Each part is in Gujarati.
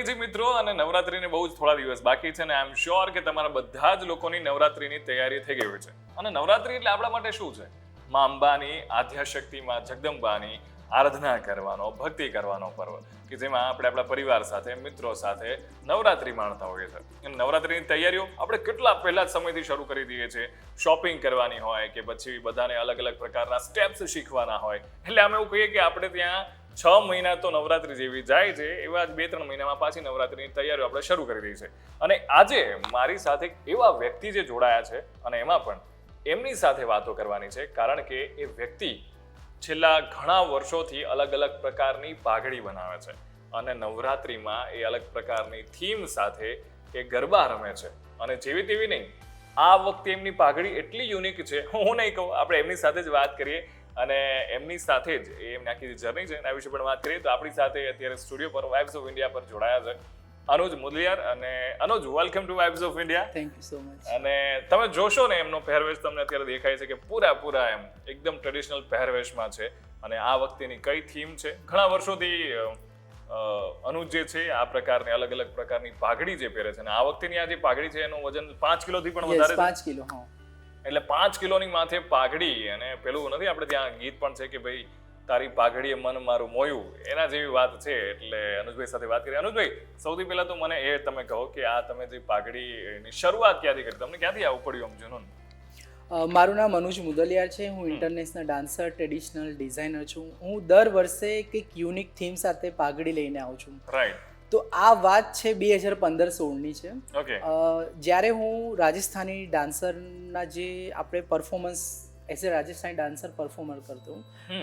નવરાત્રી મિત્રો અને નવરાત્રીને બહુ જ થોડા દિવસ બાકી છે ને આઈ એમ શ્યોર કે તમારા બધા જ લોકોની નવરાત્રીની તૈયારી થઈ ગઈ હોય છે. અને નવરાત્રી એટલે આપણા માટે શું છે? માં અંબાની આદ્યશક્તિ માં જગદંબાની આરાધના કરવાનો, ભક્તિ કરવાનો પર્વ કે જેમાં આપણે આપણા પરિવાર સાથે, મિત્રો સાથે નવરાત્રી માણતા હોઈએ છીએ. નવરાત્રીની તૈયારીઓ આપણે કેટલા પહેલા સમયથી શરૂ કરી દઈએ છીએ. શોપિંગ કરવાની હોય કે પછી બધાને અલગ અલગ પ્રકારના સ્ટેપ્સ શીખવાના હોય. એટલે અમે એવું કહીએ કે આપણે ત્યાં 6 મહિના તો નવરાત્રી જેવી જાય છે, એવા જ 2-3 મહિનામાં પાછી નવરાત્રીની તૈયારીઓ આપણે શરૂ કરી દઈએ છીએ. અને આજે મારી સાથે એવા વ્યક્તિ જે જોડાયા છે અને એમાં પણ એમની સાથે વાતો કરવાની છે, કારણ કે એ વ્યક્તિ છેલ્લા ઘણા વર્ષોથી અલગ અલગ પ્રકારની પાઘડી બનાવે છે અને નવરાત્રીમાં એ અલગ પ્રકારની થીમ સાથે એ ગરબા રમે છે. અને જેવી તેવી નહીં, આ વખતે એમની પાઘડી એટલી યુનિક છે, હું નહીં કહું, આપણે એમની સાથે જ વાત કરીએ અને એમની સાથે જ એમની આખી જર્ની છે એના વિશે પણ વાત કરીએ. તો આપણી સાથે અત્યારે સ્ટુડિયો પર વાઇબ્સ ઓફ ઇન્ડિયા પર જોડાયા છે અનુજ મુદલિયાર. અને Anuj, welcome to vibes of India. Thank you so much. અને તમે જોશો ને એમનો પહેરવેશ તમને અત્યારે દેખાય છે કે પૂરા એમ એકદમ ટ્રેડિશનલ પહેરવેશમાં છે. અને આ વખતેની કઈ થીમ છે? ઘણા વર્ષોથી અનુજ જે છે આ પ્રકારની અલગ અલગ પ્રકારની પાઘડી જે પહેરે છે, અને આ વખતેની આ જે પાઘડી છે એનું વજન 5 કિલોથી પણ વધારે છે. 5 કિલો. હા, એટલે 5 કિલોની માથે પાઘડી. અને પેલું નથી, આપણે ત્યાં ગીત પણ છે કે ભાઈ તારી પાઘડીએ મન મારું મોયું, એના જેવી વાત છે. એટલે અનુજભાઈ સાથે વાત કરીએ. અનુજભાઈ, સૌથી પહેલા તો મને એ તમે કહો કે આ તમે જે પાઘડીની શરૂઆત ક્યાંથી કરી? તમને ક્યાંથી આવું પડ્યું આમ જૂનું? મારું નામ અનુજ મુદલિયાર છે. હું ઇન્ટરનેશનલ ડાન્સર, ટ્રેડિશનલ ડિઝાઇનર છું. હું દર વર્ષે કંઈક યુનિક થીમ સાથે પાઘડી લઈને આવું છું. રાઈટ. તો આ વાત છે 2015-16ની છે. ઓકે. જ્યારે હું રાજસ્થાની ડાન્સરના જે આપણે performance as a Rajasthani dancer performer કરતો,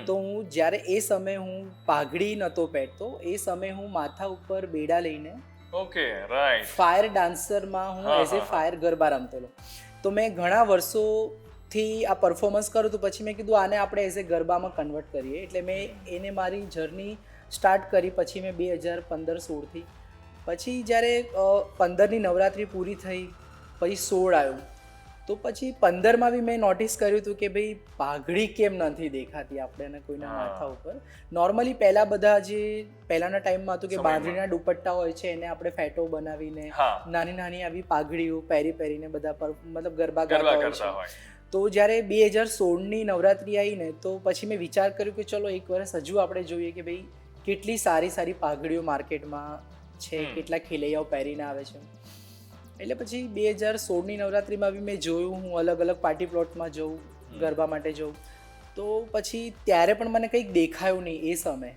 તો હું જ્યારે એ સમયે હું પાઘડી નહોતો પહેરતો, એ સમયે હું માથા ઉપર બેડા લઈને ઓકે, રાઈટ, ફાયર ડાન્સરમાં હું એઝ એ ફાયર ગરબા રમતો. તો મેં ઘણા વર્ષોથી આ પરફોર્મન્સ કરું, તો પછી મેં કીધું આને આપણે એઝ એ ગરબામાં કન્વર્ટ કરીએ. એટલે મેં એને મારી જર્ની સ્ટાર્ટ કરી. પછી મેં 2015-16થી પછી જ્યારે 15ની નવરાત્રિ પૂરી થઈ, પછી 16 આવ્યું, તો પછી 15માં બી મેં નોટિસ કર્યું હતું કે ભાઈ પાઘડી કેમ નથી દેખાતી આપણે કોઈના માથા ઉપર. નોર્મલી પહેલા બધા જે પહેલાના ટાઈમમાં હતું કે બાંધણીના દુપટ્ટા હોય છે એને આપણે ફેટો બનાવીને નાની નાની આવી પાઘડીઓ પહેરીને બધા પર મતલબ ગરબા ગાતા હોય છે. તો જ્યારે 2016ની નવરાત્રિ આવી ને, તો પછી મેં વિચાર કર્યું કે ચલો એક વર્ષ હજુ આપણે જોઈએ કે ભાઈ કેટલી સારી પાઘડીઓ માર્કેટમાં છે, કેટલા ખેલૈયાઓ પહેરીને આવે છે. એટલે પછી 2016ની નવરાત્રિમાં બી મેં જોયું, હું અલગ અલગ પાર્ટી પ્લોટમાં જઉં, ગરબા માટે જઉં, તો પછી ત્યારે પણ મને કંઈક દેખાયું નહીં એ સમયે.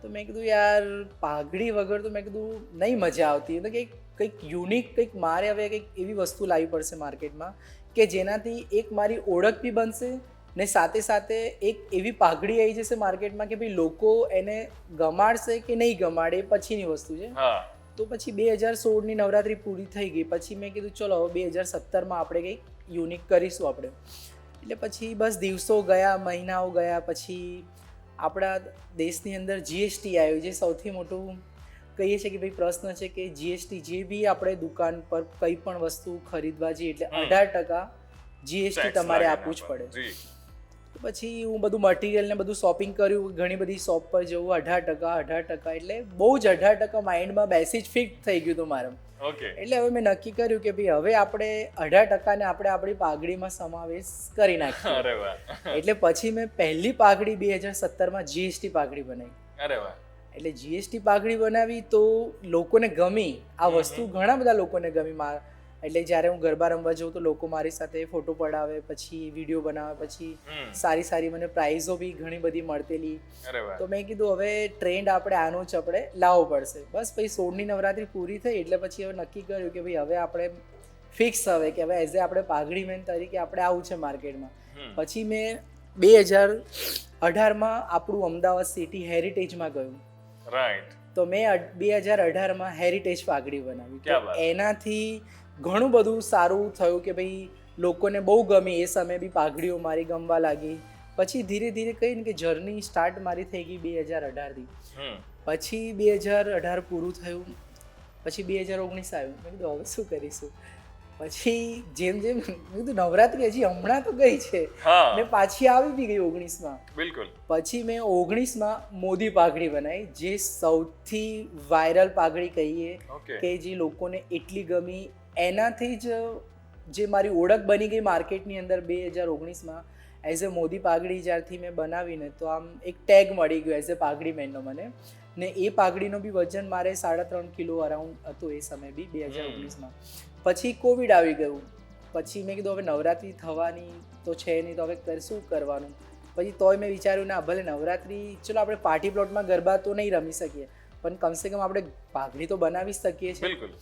તો મેં કીધું યાર પાઘડી વગર તો મેં કીધું નહીં મજા આવતી. તો કંઈક યુનિક, કંઈક મારે હવે કંઈક એવી વસ્તુ લાવવી પડશે માર્કેટમાં કે જેનાથી એક મારી ઓળખ બી બનશે ને સાથે સાથે એક એવી પાઘડી આવી જશે માર્કેટમાં કે ભાઈ લોકો એને ગમાડશે કે નહીં ગમાડે એ પછીની વસ્તુ છે. તો પછી 2016ની નવરાત્રિ પૂરી થઈ ગઈ. પછી મેં કીધું ચલો હવે 2017માં આપણે કંઈક યુનિક કરીશું આપણે. એટલે પછી બસ દિવસો ગયા, મહિનાઓ ગયા. પછી આપણા દેશની અંદર જીએસટી આવ્યું, જે સૌથી મોટું કહીએ છીએ કે ભાઈ પ્રશ્ન છે કે જીએસટી જે બી આપણે દુકાન પર કંઈ પણ વસ્તુ ખરીદવા જઈએ એટલે 18% જીએસટી તમારે આપવું જ પડે. પછી હું બધું મટીરિયલ ને બધું શોપિંગ કર્યું, ઘણી બધી શોપ પર જવું, 18%, એટલે બહુ જ 18% માઇન્ડમાં બેસી જ ફિક્સ થઈ ગયું હતું મારે. એટલે હવે મેં નક્કી કર્યું કે ભાઈ હવે આપણે 18% ને આપણે આપણી પાઘડીમાં સમાવેશ કરી નાખીએ. એટલે પછી મેં પહેલી પાઘડી 2017માં જીએસટી પાઘડી બનાવી. એટલે જીએસટી પાઘડી બનાવી તો લોકોને ગમી આ વસ્તુ, ઘણા બધા લોકોને ગમી. એટલે જ્યારે હું ગરબા રમવા જાઉં તો લોકો મારી સાથે ફોટો પડાવે, પછી વિડીયો બનાવે, પછી સારી મને પ્રાઇઝો બી ઘણી બધી મળતેલી. તો મેં કીધું હવે ટ્રેન્ડ આપણે આનો જ આપણે લાવવો પડશે. બસ પછી 16ની નવરાત્રિ પૂરી થઈ એટલે પછી હવે નક્કી કર્યું કે ભાઈ હવે આપણે ફિક્સ હવે કે હવે એઝ એ આપણે પાઘડી મેન તરીકે આપણે આવું છે માર્કેટમાં. પછી મેં 2018માં આપણું અમદાવાદ સિટી હેરિટેજમાં ગયું. રાઈટ. તો મેં 2018માં હેરિટેજ પાઘડી બનાવી. એનાથી ઘણું બધું સારું થયું કે ભાઈ લોકોને બહુ ગમી. એ સમયે બી પાઘડીઓ મારી ગમવા લાગી. પછી ધીરે ધીરે કહીને કે જર્ની સ્ટાર્ટ મારી થઈ ગઈ 2018થી. પછી 2018 પૂરું થયું, પછી 2019 આવ્યું. મેં કીધું હવે શું કરીશું? પછી જેમ જેમ મેં કીધું નવરાત્રી હજી હમણાં તો ગઈ છે હા ને પાછી આવી બી ગઈ 19માં. બિલકુલ. પછી મેં 19માં મોદી પાઘડી બનાવી, જે સૌથી વાયરલ પાઘડી કહીએ ઓકે. કે જે લોકોને એટલી ગમી. એનાથી જ જે મારી ઓળખ બની ગઈ માર્કેટની અંદર 2019માં એઝ એ મોદી પાઘડી જ્યારથી મેં બનાવીને તો આમ એક ટેગ મળી ગયો એઝ એ પાઘડી મેનનો મને. ને એ પાઘડીનો બી વજન મારે 3.5 કિલો અરાઉન્ડ હતું એ સમયે બી 2019માં. પછી કોવિડ આવી ગયું. પછી મેં કીધું હવે નવરાત્રિ થવાની તો છે નહીં, તો હવે શું કરવાનું. પછી તોય મેં વિચાર્યું ના ભલે નવરાત્રિ, ચલો આપણે પાર્ટી પ્લોટમાં ગરબા તો નહીં રમી શકીએ પણ કમસે કમ આપણે પાઘડી તો બનાવી જ શકીએ છીએ. બિલકુલ.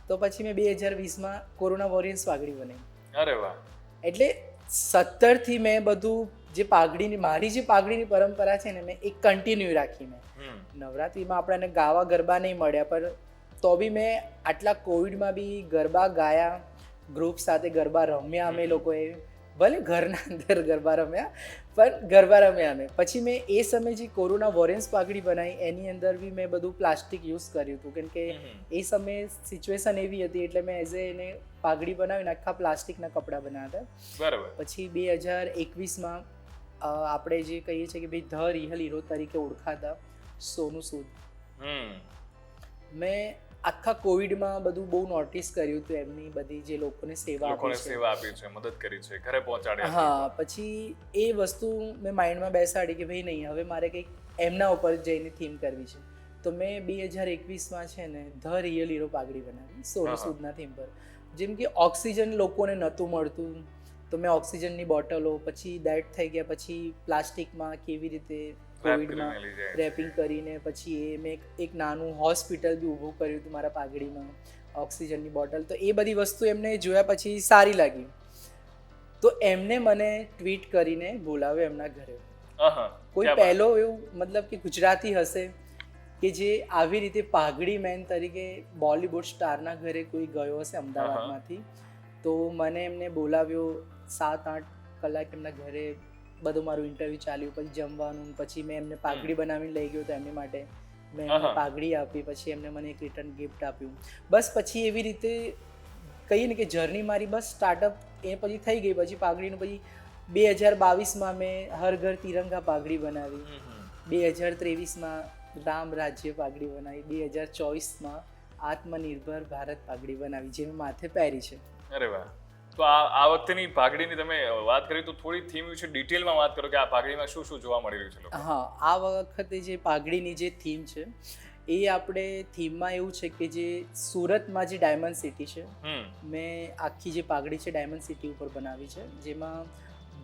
તો પછી મેં 2020માં કોરોના વોરિયર્સ પાઘડી બનાવી. અરે વાહ. એટલે 17થી મેં બધું જે પાઘડીની મારી જે પાઘડીની પરંપરા છે ને મેં એક કન્ટિન્યુ રાખી. મેં નવરાત્રિમાં આપણને ગાવા ગરબા નહીં મળ્યા પણ તો બી મેં આટલા કોવિડમાં બી ગરબા ગાયા, ગ્રુપ સાથે ગરબા રમ્યા અમે લોકોએ, ભલે ઘરના અંદર ગરબા રમ્યા પણ ગરબા રમ્યા અમે. પછી મેં એ સમયે જે કોરોના વોરિયર્સ પાઘડી બનાવી એની અંદર બી મેં બધું પ્લાસ્ટિક યુઝ કર્યું હતું કેમ કે એ સમયે સિચ્યુએશન એવી હતી એટલે મેં એઝ એને પાઘડી બનાવીને આખા પ્લાસ્ટિકના કપડાં બનાવ્યા હતા. બરાબર. પછી 2021માં આપણે જે કહીએ છીએ કે ભાઈ ધ રિયલ હીરો તરીકે ઓળખાતા સોનુ સૂદ, મેં આખા કોવિડમાં બધું બહુ નોટિસ કર્યું હતું એમની બધી જે લોકોને સેવા આપી છે, મદદ કરી છે, ઘરે પહોંચાડ્યા. હા, પછી એ વસ્તુ મેં માઇન્ડમાં બેસાડી કે ભાઈ નહીં હવે મારે કંઈક એમના ઉપર જઈને થીમ કરવી છે. તો મેં 2021માં છે ને ધ રિયલ હીરો પાઘડી બનાવી સોનુ સૂદના થીમ પર. જેમ કે ઓક્સિજન લોકોને નહોતું મળતું તો મેં ઓક્સિજનની બોટલો, પછી દેટ થઈ ગયા, પછી પ્લાસ્ટિકમાં કેવી રીતે કોવિડમાં રેપિંગ કરીને પછી એ મેં એક નાનું હોસ્પિટલ બી ઊભું કર્યું હતું મારા પાઘડીમાં, ઓક્સિજનની બોટલ. તો એ બધી વસ્તુ એમને જોયા પછી સારી લાગી તો એમને મને ટ્વીટ કરીને બોલાવ્યો એમના ઘરે. કોઈ પહેલો એવું મતલબ કે ગુજરાતી હશે કે જે આવી રીતે પાઘડી મેન તરીકે બોલિવૂડ સ્ટારના ઘરે કોઈ ગયો હશે અમદાવાદમાંથી. તો મને એમને બોલાવ્યો, 7-8 કલાક એમના ઘરે બધું મારું ઇન્ટરવ્યૂ ચાલ્યું, પછી જમવાનું, પછી મેં એમને પાઘડી બનાવીને લઈ ગયો તો એમની માટે મેં એમને પાઘડી આપી, પછી એમને મને એક રિટર્ન ગિફ્ટ આપ્યું. બસ પછી એવી રીતે કહીએ ને કે જર્ની મારી બસ સ્ટાર્ટઅપ એ પછી થઈ ગઈ. પછી પાઘડીનું પછી 2022માં મેં હર ઘર તિરંગા પાઘડી બનાવી, 2023માં રામ રાજ્ય પાઘડી બનાવી, 2024માં આત્મનિર્ભર ભારત પાઘડી બનાવી જે મેં માથે પહેરી છે. અરે વાહ. તો આ વખતેની પાઘડીની તમે વાત કરી તો થોડી થીમ વિશે ડિટેલમાં વાત કરો કે આ પાઘડીમાં શું શું જોવા મળી રહ્યું છે. હા, આ વખતે જે પાઘડીની જે થીમ છે એ આપણે થીમમાં એવું છે કે જે સુરતમાં જે ડાયમંડ સિટી છે, મેં આખી જે પાઘડી છે ડાયમંડ સિટી ઉપર બનાવી છે, જેમાં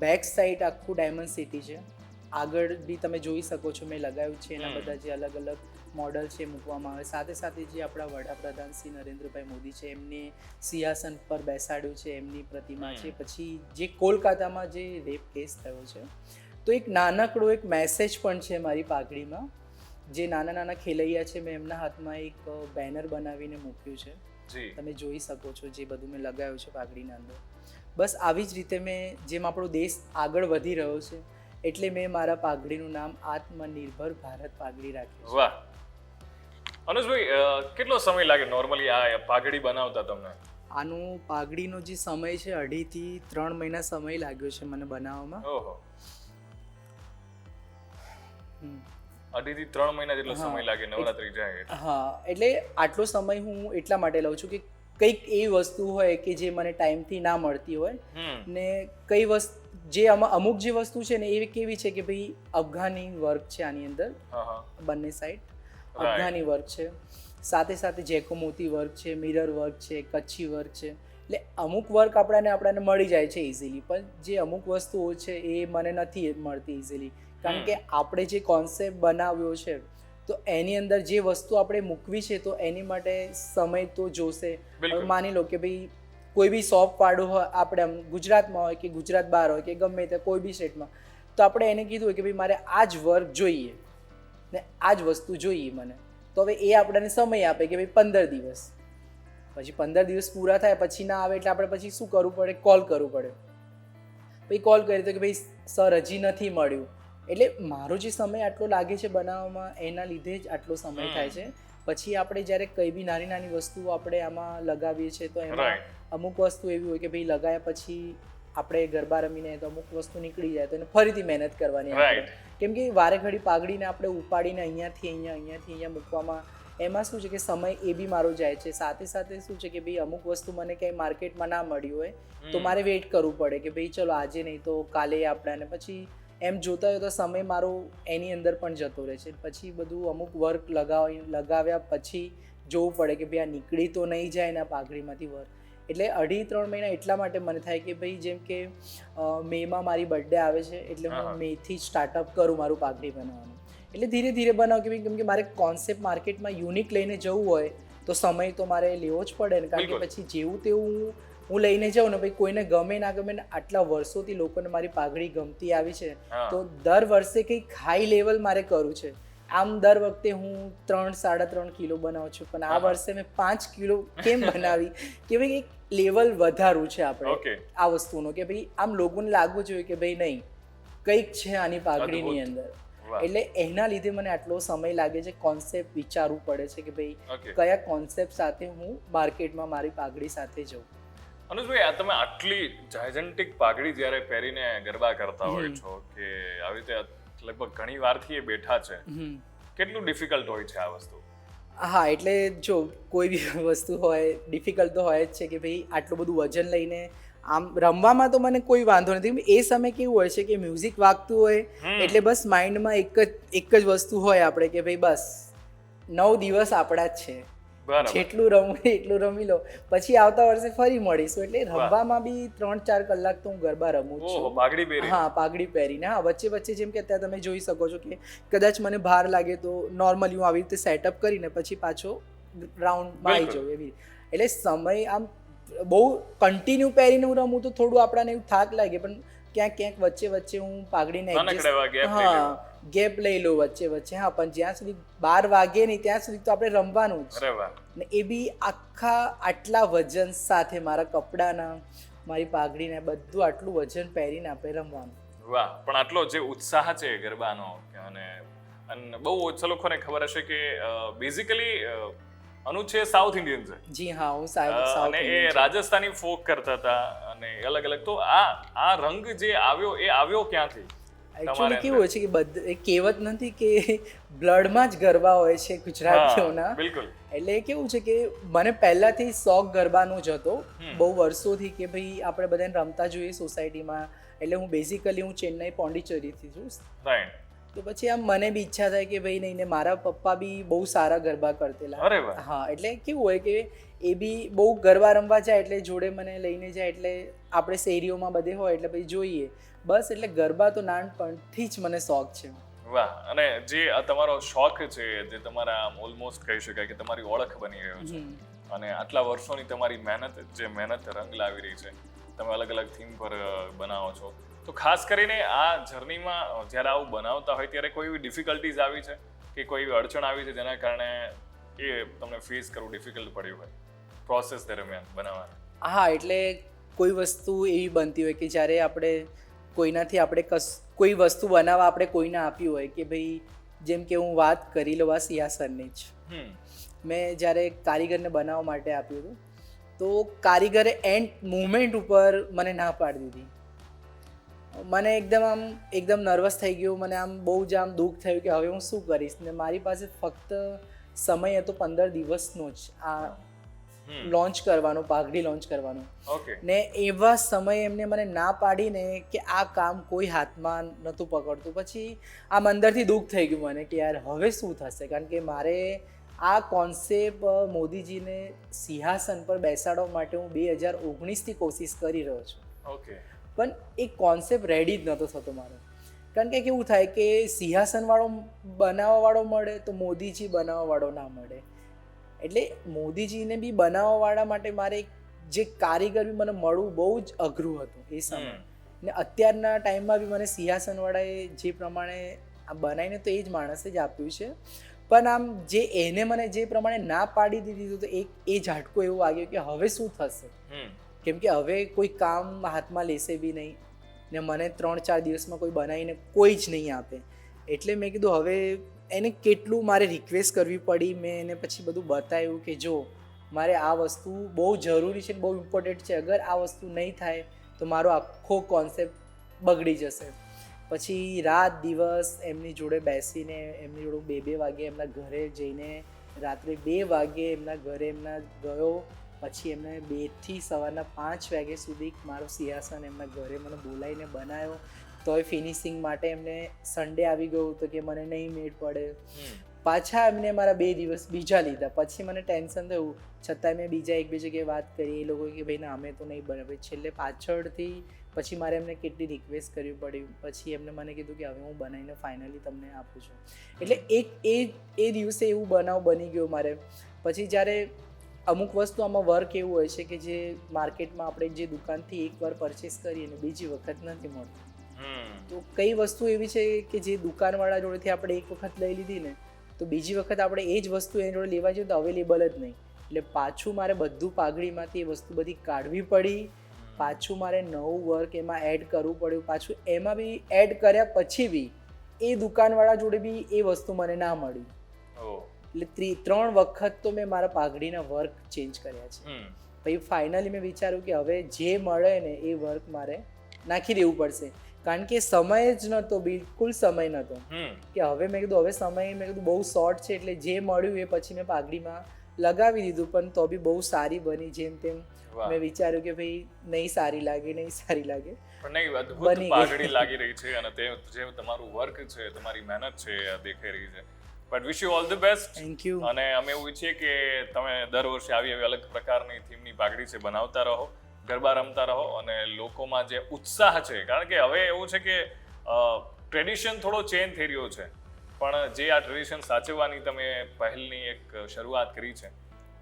બેક સાઈડ આખું ડાયમંડ સિટી છે, આગળ બી તમે જોઈ શકો છો મેં લગાવ્યું છે એના બધા જે અલગ અલગ મોડલ છે મૂકવામાં આવે. સાથે સાથે જે આપણા વડાપ્રધાન શ્રી નરેન્દ્રભાઈ મોદી છે એમને સિંહાસન પર બેસાડ્યું છે, એમની પ્રતિમા છે. પછી જે કોલકાતામાં જે રેપ કેસ થયો છે તો એક નાનકડો એક મેસેજ પણ છે મારી પાઘડીમાં. જે નાના નાના ખેલૈયા છે મેં એમના હાથમાં એક બેનર બનાવીને મૂક્યું છે, તમે જોઈ શકો છો જે બધું મેં લગાવ્યું છે પાઘડીના અંદર. બસ આવી જ રીતે મેં જેમ આપણો દેશ આગળ વધી રહ્યો છે એટલે મેં મારા પાઘડીનું નામ આત્મનિર્ભર ભારત પાઘડી રાખ્યું. વાહ અનુજભાઈ, કેટલો સમય લાગે નોર્મલી આ પાઘડી બનાવતા તમને? આનું પાઘડીનો જે સમય છે 2.5 થી 3 મહિના સમય લાગ્યો છે મને બનાવવામાં. ઓહો, 2.5 થી 3 મહિના જેટલો સમય લાગે નવરાત્રી જાય. હા, એટલે આટલો સમય હું એટલા માટે લઉં છું કે કંઈક એવી વસ્તુ હોય કે જે મને ટાઈમથી ના મળતી હોય ને કઈ વસ્તુ જે અમુક જે વસ્તુ છે ને એ કેવી છે કે ભાઈ અફઘાની વર્ક છે આની અંદર, બંને સાઈડ અફઘાની વર્ક છે, સાથે સાથે જેકોમોતી વર્ક છે, મિરર વર્ક છે, કચ્છી વર્ક છે. એટલે અમુક વર્ક આપણને મળી જાય છે ઇઝીલી, પણ જે અમુક વસ્તુઓ છે એ મને નથી મળતી ઇઝીલી. કારણ કે આપણે જે કોન્સેપ્ટ બનાવ્યો છે તો એની અંદર જે વસ્તુ આપણે મૂકવી છે તો એની માટે સમય તો જોશે. માની લો કે ભાઈ કોઈ બી શોપ વાળો હોય, આપણે આમ ગુજરાતમાં હોય કે ગુજરાત બહાર હોય કે ગમે તે કોઈ બી સ્ટેટમાં, તો આપણે એને કીધું હોય કે ભાઈ મારે આ જ વર્ક જોઈએ ને આ જ વસ્તુ જોઈએ મને, તો હવે એ આપણને સમય આપે કે ભાઈ 15 દિવસ. પછી 15 દિવસ પૂરા થાય પછી ના આવે એટલે આપણે પછી શું કરવું પડે, કોલ કરવું પડે. પછી કોલ કરી તો કે ભાઈ સર હજી નથી મળ્યું. એટલે મારો જે સમય આટલો લાગે છે બનાવવામાં એના લીધે જ આટલો સમય થાય છે. પછી આપણે જ્યારે કઈ બી નાની નાની વસ્તુઓ આપણે આમાં લગાવીએ છીએ તો એમાં અમુક વસ્તુ એવી હોય કે ભાઈ લગાવ્યા પછી આપણે ગરબા રમીને તો અમુક વસ્તુ નીકળી જાય તો એને ફરીથી મહેનત કરવાની આપણે. કેમ કે વારે ઘડી પાઘડીને આપણે ઉપાડીને અહીંયાથી અહીંયા મૂકવામાં એમાં શું છે કે સમય એ બી મારો જાય છે. સાથે સાથે શું છે કે ભાઈ અમુક વસ્તુ મને ક્યાંય માર્કેટમાં ના મળી હોય તો મારે વેઇટ કરવું પડે કે ભાઈ ચલો આજે નહીં તો કાલે આપણાને પછી એમ જોતા હોય તો સમય મારો એની અંદર પણ જતો રહે છે. પછી બધું અમુક વર્ક લગાવ્યા પછી જોવું પડે કે ભાઈ આ નીકળી તો નહીં જાય ને આ પાઘડીમાંથી વર્ક. એટલે 2.5-3 મહિના એટલા માટે મને થાય કે ભાઈ જેમ કે મેમાં મારી બર્થડે આવે છે એટલે હું મેથી જ સ્ટાર્ટઅપ કરું મારું પાઘડી બનાવવાનું. એટલે ધીરે ધીરે બનાવું કે ભાઈ કેમ કે મારે કોન્સેપ્ટ માર્કેટમાં યુનિક લઈને જવું હોય તો સમય તો મારે લેવો જ પડે ને. કારણ કે પછી જેવું તેવું હું લઈને જાઉં ને ભાઈ કોઈને ગમે ના ગમે ને આટલા વર્ષોથી લોકોને મારી પાઘડી ગમતી આવી છે તો દર વર્ષે કંઈક હાઈ લેવલ મારે કરવું છે. આમ દર વખતે હું 3-3.5 કિલો બનાવું છું પણ આ વર્ષે મેં 5 કિલો કેમ બનાવી કે ભાઈ એક લેવલ વધારવું છે આપણે આ વસ્તુનો કે ભાઈ આમ લોકોને લાગવું જોઈએ કે ભાઈ નહીં કંઈક છે આની પાઘડીની અંદર. એટલે એના લીધે મને આટલો સમય લાગે છે. કોન્સેપ્ટ વિચારવું પડે છે કે ભાઈ કયા કોન્સેપ્ટ સાથે હું માર્કેટમાં મારી પાઘડી સાથે જઉં. અનુજભાઈ, આ તમે આટલી જાયજન્ટિક પાઘડી જ્યારે પહેરીને ગરબા કરતા હોય છો કે આવી રીતે લગભગ ઘણી વારથી એ બેઠા છે, કેટલું ડિફિકલ્ટ હોય છે આ વસ્તુ? હા, એટલે જો કોઈ બી વસ્તુ હોય ડિફિકલ્ટ તો હોય જ છે કે ભાઈ આટલું બધું વજન લઈને આમ રમવામાં તો મને કોઈ વાંધો નથી. એ સમય કેવું હોય છે કે મ્યુઝિક વાગતું હોય એટલે બસ માઇન્ડમાં એક જ વસ્તુ હોય આપણે કે ભાઈ બસ 9 દિવસ આપણા જ છે, જેટલું રમવું એટલું રમી લો, પછી આવતા વર્ષે ફરી મળીશું. એટલે રમવામાં બી 3-4 કલાક તો હું ગરબા રમું છું. હા, પાઘડી પહેરીને. હા, વચ્ચે વચ્ચે જેમ કે અત્યારે તમે જોઈ શકો છો કે કદાચ મને ભાર લાગે તો નોર્મલી હું આવી રીતે સેટઅપ કરીને પછી પાછો રાઉન્ડમાં આવી જાઉં એવી. એટલે સમય આમ બહુ કન્ટિન્યુ પહેરીને હું રમું તો થોડું આપણાને એવું થાક લાગે પણ ક્યાંક વચ્ચે હું પાઘડીને ગેપ લઈ લો વચ્ચે. હા, પણ જ્યાં સુધી 12 વાગે નહીં ત્યાં સુધી તો આપણે રમવાનું જ. ને એ બી આટલા વજન સાથે મારા કપડાના મારી પાઘડીને બધું આટલું વજન પહેરીને આપણે રમવાનું. વાહ! પણ આટલો જે ઉત્સાહ છે ગરબાનો અને બહુ ઓછા લોકોને ખબર હશે કે બેઝિકલી અનુજ છે સાઉથ ઇન્ડિયન છે. જી હા, હું સાઉથ અને એ રાજસ્થાની ફોક કરતા હતા અને અલગ તો આ રંગ જે આવ્યો ક્યાંથી? એકચ્યુઅલી કેવું હોય છે કે બધે કહેવત નથી કે બ્લડમાં જ ગરબા હોય છે ગુજરાતીઓના. બિલકુલ. એટલે કેવું છે કે મને પહેલાથી શોખ ગરબાનો જ હતો બહુ વર્ષોથી કે ભાઈ આપણે બધાને રમતા જોઈએ સોસાયટીમાં. એટલે હું બેઝિકલી ચેન્નઈ પોંડિચેરીથી છું. રાઈટ. તો પછી આમ મને બી ઈચ્છા થાય કે ભાઈ નહીં, ને મારા પપ્પા બી બહુ સારા ગરબા કરતેલા. હા, એટલે કેવું હોય કે એ બી બહુ ગરબા રમવા જાય એટલે જોડે મને લઈને જાય એટલે આપણે શેરીઓમાં બધે હોય એટલે ભાઈ જોઈએ બસ. એટલે ગરબા તો નાનપણથી જ મને શોખ છે. વાહ! અને જે આ તમારો શોખ છે, જે તમારા ઓલમોસ્ટ કહી શકાય કે તમારી ઓળખ બની રહ્યો છે અને આટલા વર્ષોની તમારી મહેનત રંગ લાવી રહી છે, તમે અલગ થીમ પર બનાવો છો, તો ખાસ કરીને આ જર્નીમાં જ્યારે આવું બનાવતા હોય ત્યારે કોઈ એવી ડિફિકલ્ટીઝ આવી છે કે કોઈ એવી અડચણ આવી છે જેના કારણે એ તમને ફેસ કરવું ડિફિકલ્ટ પડ્યું હોય પ્રોસેસ દરમિયાન બનાવવાની? હા, એટલે કોઈ વસ્તુ એવી બનતી હોય કે જ્યારે આપણે કોઈનાથી કોઈ વસ્તુ બનાવવા આપણે કોઈને આપ્યું હોય કે ભાઈ જેમ કે હું વાત કરી લઉં આ સિંહાસનની જ, મેં જ્યારે કારીગરને બનાવવા માટે આપ્યું હતું તો કારીગરે એન્ડ મુમેન્ટ ઉપર મને ના પાડી દીધી. મને એકદમ નર્વસ થઈ ગયું. મને આમ બહુ જ દુઃખ થયું કે હવે હું શું કરીશ. ને મારી પાસે ફક્ત સમય હતો 15 દિવસનો જ આ લોન્ચ કરવાનો, પાઘડી લોન્ચ કરવાનો. ને એવા સમયે એમને મને ના પાડીને કે આ કામ કોઈ હાથમાં નહોતું પકડતું. પછી આમ અંદરથી દુઃખ થઈ ગયું મને કે યાર હવે શું થશે. કારણ કે મારે આ કોન્સેપ્ટ મોદીજીને સિંહાસન પર બેસાડવા માટે હું 2019થી કોશિશ કરી રહ્યો છું. પણ એ કોન્સેપ્ટ રેડી જ નહોતો થતો મારો. કારણ કે કેવું થાય કે સિંહાસનવાળો બનાવવાવાળો મળે તો મોદીજી બનાવવાવાળો ના મળે. એટલે મોદીજીને બી બનાવવાવાળા માટે મારે જે કારીગર બી મને મળવું બહુ જ અઘરું હતું એ સમયે. ને અત્યારના ટાઈમમાં બી મને સિંહાસનવાળાએ જે પ્રમાણે આ બનાવીને તો એ જ માણસે જ આપ્યું છે. પણ આમ જે એને મને જે પ્રમાણે ના પાડી દીધી તો એ ઝાટકો એવું વાગ્યો કે હવે શું થશે. કેમ કે હવે કોઈ કામ હાથમાં લેશે બી નહીં ને મને 3-4 દિવસમાં કોઈ બનાવીને કોઈ જ નહીં આપે. એટલે મેં કીધું હવે એને કેટલું મારે રિક્વેસ્ટ કરવી પડી. મેં એને પછી બધું બતાવ્યું કે જો મારે આ વસ્તુ બહુ જરૂરી છે, બહુ ઇમ્પોર્ટન્ટ છે, અગર આ વસ્તુ નહીં થાય તો મારો આખો કોન્સેપ્ટ બગડી જશે. પછી રાત દિવસ એમની જોડે બેસીને એમની જોડે 2 વાગે એમના ઘરે જઈને રાત્રે 2 વાગે એમના ઘરે ગયો. પછી એમને 2 થી સવારના 5 વાગ્યા સુધી મારો સિંહાસન એમના ઘરે મને બોલાવીને બનાવ્યો. તોય ફિનિશિંગ માટે એમને સન્ડે આવી ગયું તો કે મને નહીં મેળ પડે. પાછા એમને મારા 2 દિવસ બીજા લીધા. પછી મને ટેન્શન થયું, છતાંય મેં બીજા 1-2 જગ્યાએ વાત કરી. એ લોકો કે ભાઈ ના અમે તો નહીં બને. છેલ્લે પાછળથી પછી મારે એમને કેટલી રિક્વેસ્ટ કરવી પડી. પછી એમને મને કીધું કે હવે હું બનાવીને ફાઇનલી તમને આપું છું. એટલે એ દિવસે એવું બનાવ બની ગયો મારે. પછી જ્યારે અમુક વસ્તુ આમાં વર્ક એવું હોય છે કે જે માર્કેટમાં આપણે જે દુકાનથી એકવાર પરચેસ કરીએ ને બીજી વખત નથી મળતું. તો કઈ વસ્તુ એવી છે કે જે દુકાનવાળા જોડેથી આપણે એક વખત લઈ લીધી ને તો બીજી વખત આપણે એ જ વસ્તુ એની જોડે લેવા જઈએ તો અવેલેબલ જ નહીં. એટલે પાછું મારે બધું પાઘડીમાંથી એ વસ્તુ બધી કાઢવી પડી. પાછું મારે નવું વર્ક એમાં એડ કરવું પડ્યું. પાછું એમાં બી એડ કર્યા પછી બી એ દુકાનવાળા જોડે બી એ વસ્તુ મને ના મળી. એટલે 3 વખત તો મેં મારા પાઘડીના વર્ક ચેન્જ કર્યા છે. પછી ફાઇનલી મેં વિચાર્યું કે હવે જે મળે ને એ વર્ક મારે નાખી દેવું પડશે. કારણ કે સમય જ નહોતો, બિલકુલ સમય નહોતો કે હવે મેં કીધું હવે સમય મેં કીધું બહુ શોર્ટ છે. એટલે જે મળ્યું એ પછી મેં પાઘડીમાં લગાવી દીધું. પણ તો બી બહુ સારી બની. જેમ તેમ મેં વિચાર્યું કે ભાઈ નહીં સારી લાગે પણ નહીં, અદ્ભુત પાઘડી લાગી રહી છે અને તે જે તમારું વર્ક છે, તમારી મહેનત છે દેખાઈ રહી છે. But wish you all the best. Thank you. અને અમે એવું ઈચ્છીએ કે તમે દર વર્ષે આવી અલગ પ્રકારની થીમની પાઘડી છે બનાવતા રહો, ગરબા રમતા રહો અને લોકોમાં જે ઉત્સાહ છે, કારણ કે હવે એવું છે કે ટ્રેડિશન થોડો ચેન્જ થઈ રહ્યો છે, પણ જે આ ટ્રેડિશન સાચવવાની તમે પહેલની એક શરૂઆત કરી છે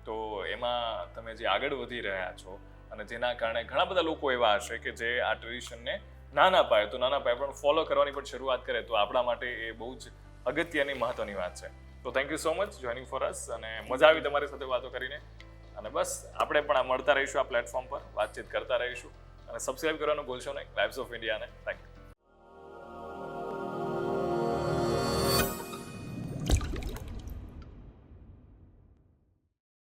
તો એમાં તમે જે આગળ વધી રહ્યા છો અને જેના કારણે ઘણા બધા લોકો એવા હશે કે જે આ ટ્રેડિશનને નાના પાયે પણ ફોલો કરવાની પણ શરૂઆત કરે તો આપણા માટે એ બહુ જ અગત્યની મહત્વની વાત છે. તો thank you so much joining for us અને મજા આવી તમારી સાથે વાતો કરીને. અને બસ આપણે પણ મળતા રહીશું આ પ્લેટફોર્મ પર, વાતચીત કરતા રહીશું અને સબસ્ક્રાઇબ કરવાનું ભૂલશો નહીં લાઇવ્સ ઓફ ઇન્ડિયાને. Thank you.